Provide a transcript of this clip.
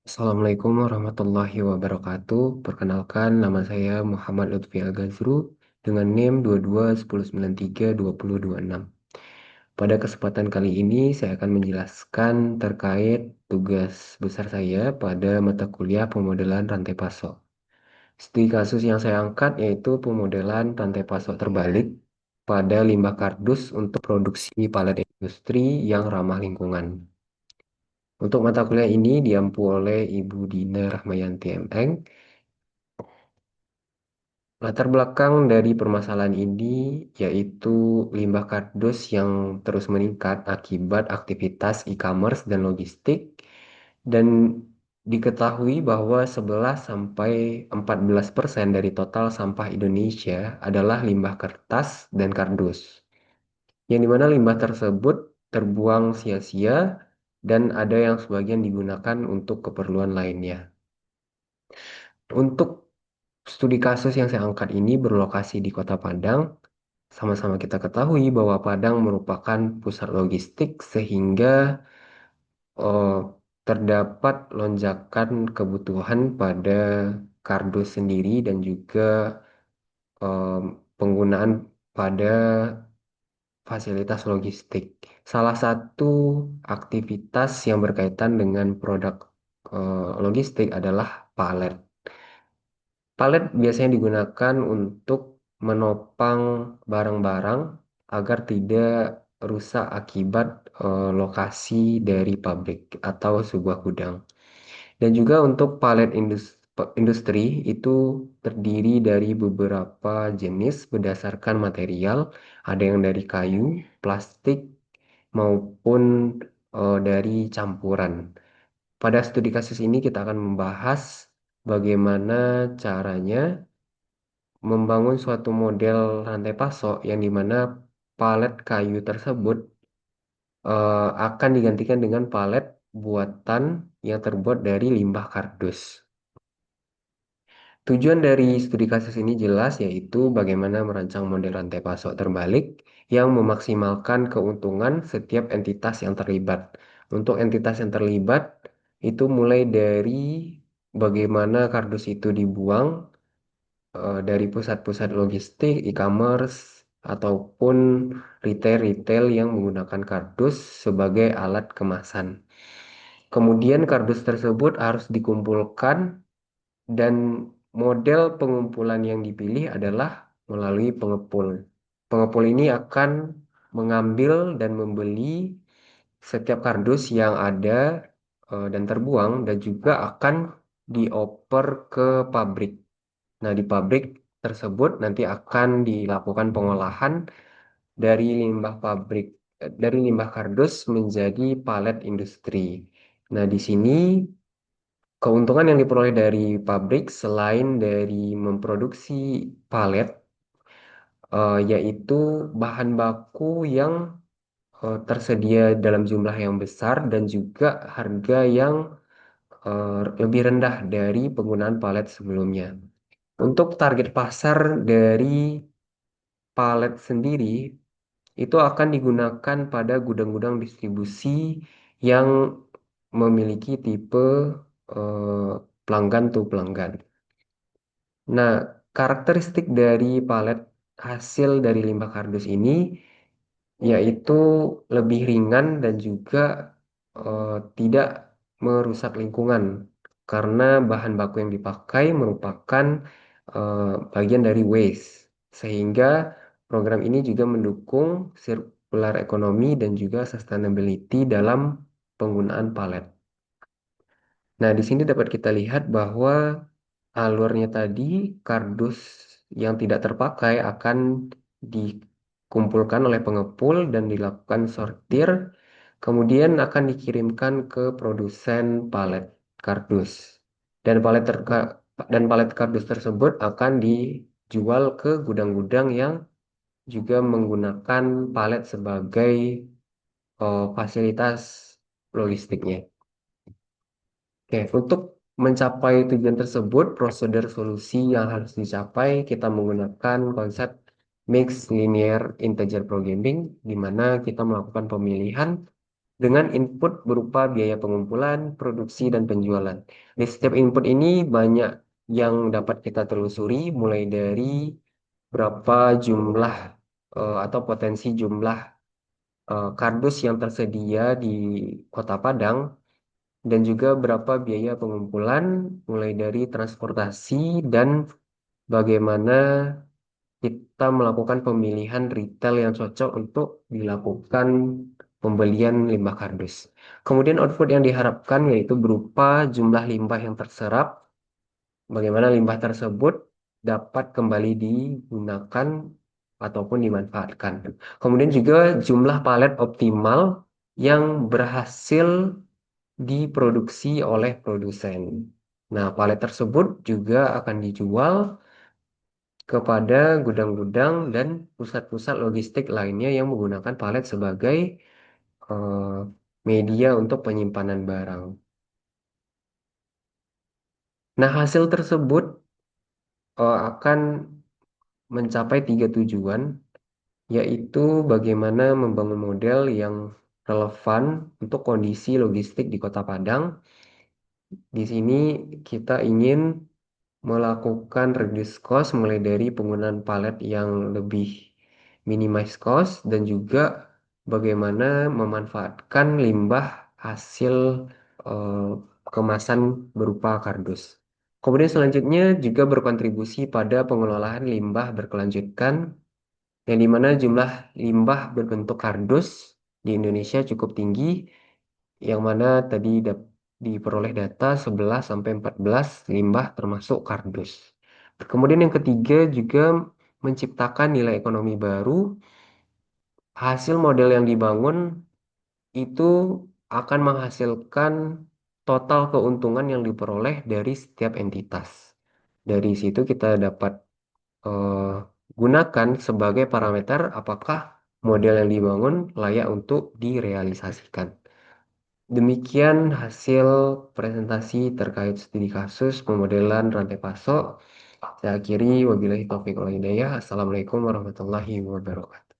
Assalamualaikum warahmatullahi wabarakatuh. Perkenalkan, nama saya Muhammad Lutfi Al-Ghazru dengan NIM 22.1093.2026. Pada kesempatan kali ini, saya akan menjelaskan terkait tugas besar saya pada mata kuliah pemodelan rantai pasok. Studi kasus yang saya angkat yaitu pemodelan rantai pasok terbalik pada limbah kardus untuk produksi palet industri yang ramah lingkungan. Untuk mata kuliah ini diampu oleh Ibu Dina Rahmayanti MN. Latar belakang dari permasalahan ini yaitu limbah kardus yang terus meningkat akibat aktivitas e-commerce dan logistik, dan diketahui bahwa 11 sampai 14% dari total sampah Indonesia adalah limbah kertas dan kardus, yang dimana limbah tersebut terbuang sia-sia dan ada yang sebagian digunakan untuk keperluan lainnya. Untuk studi kasus yang saya angkat ini berlokasi di Kota Padang. Sama-sama kita ketahui bahwa Padang merupakan pusat logistik sehingga eh, terdapat lonjakan kebutuhan pada kardus sendiri dan juga eh, penggunaan pada fasilitas logistik. Salah satu aktivitas yang berkaitan dengan produk logistik adalah palet. Palet biasanya digunakan untuk menopang barang-barang agar tidak rusak akibat lokasi dari pabrik atau sebuah gudang. Dan juga untuk palet industri itu terdiri dari beberapa jenis berdasarkan material, ada yang dari kayu, plastik, maupun dari campuran. Pada studi kasus ini kita akan membahas bagaimana caranya membangun suatu model rantai pasok yang dimana palet kayu tersebut akan digantikan dengan palet buatan yang terbuat dari limbah kardus. Tujuan dari studi kasus ini jelas yaitu bagaimana merancang model rantai pasok terbalik yang memaksimalkan keuntungan setiap entitas yang terlibat. Untuk entitas yang terlibat itu mulai dari bagaimana kardus itu dibuang dari pusat-pusat logistik, e-commerce, ataupun retail-retail yang menggunakan kardus sebagai alat kemasan. Kemudian kardus tersebut harus dikumpulkan dan model pengumpulan yang dipilih adalah melalui pengepul. Pengepul ini akan mengambil dan membeli setiap kardus yang ada dan terbuang dan juga akan dioper ke pabrik. Nah, di pabrik tersebut nanti akan dilakukan pengolahan dari limbah pabrik, dari limbah kardus menjadi palet industri. Nah, di sini keuntungan yang diperoleh dari pabrik selain dari memproduksi palet, yaitu bahan baku yang tersedia dalam jumlah yang besar dan juga harga yang lebih rendah dari penggunaan palet sebelumnya. Untuk target pasar dari palet sendiri itu akan digunakan pada gudang-gudang distribusi yang memiliki tipe eh, pelanggan to pelanggan. Nah, karakteristik dari palet hasil dari limbah kardus ini yaitu lebih ringan dan juga tidak merusak lingkungan karena bahan baku yang dipakai merupakan bagian dari waste, sehingga program ini juga mendukung circular economy dan juga sustainability dalam penggunaan palet. Nah, di sini dapat kita lihat bahwa alurnya tadi kardus yang tidak terpakai akan dikumpulkan oleh pengepul dan dilakukan sortir, kemudian akan dikirimkan ke produsen palet kardus. Dan palet kardus tersebut akan dijual ke gudang-gudang yang juga menggunakan palet sebagai fasilitas logistiknya. Oke, untuk mencapai tujuan tersebut, prosedur solusi yang harus dicapai, kita menggunakan konsep mixed linear integer programming, di mana kita melakukan pemilihan dengan input berupa biaya pengumpulan, produksi, dan penjualan. Di setiap input ini banyak yang dapat kita telusuri, mulai dari berapa jumlah atau potensi jumlah kardus yang tersedia di Kota Padang, dan juga berapa biaya pengumpulan, mulai dari transportasi dan bagaimana kita melakukan pemilihan retail yang cocok untuk dilakukan pembelian limbah kardus. Kemudian output yang diharapkan yaitu berupa jumlah limbah yang terserap, bagaimana limbah tersebut dapat kembali digunakan ataupun dimanfaatkan. Kemudian juga jumlah palet optimal yang berhasil diproduksi oleh produsen. Nah, palet tersebut juga akan dijual kepada gudang-gudang dan pusat-pusat logistik lainnya yang menggunakan palet sebagai eh, media untuk penyimpanan barang. Nah, hasil tersebut akan mencapai tiga tujuan, yaitu bagaimana membangun model yang relevan untuk kondisi logistik di Kota Padang. Di sini kita ingin melakukan reduce cost mulai dari penggunaan palet yang lebih minimize cost dan juga bagaimana memanfaatkan limbah hasil eh, kemasan berupa kardus. Kemudian selanjutnya juga berkontribusi pada pengelolaan limbah berkelanjutan yang dimana jumlah limbah berbentuk kardus di Indonesia cukup tinggi yang mana tadi diperoleh data 11 sampai 14 limbah termasuk kardus. Kemudian yang ketiga juga menciptakan nilai ekonomi baru. Hasil model yang dibangun itu akan menghasilkan total keuntungan yang diperoleh dari setiap entitas. Dari situ kita dapat eh, gunakan sebagai parameter apakah model yang dibangun layak untuk direalisasikan. Demikian hasil presentasi terkait studi kasus pemodelan rantai pasok. Saya akhiri, wabillahi taufiq wal hidayah. Assalamualaikum warahmatullahi wabarakatuh.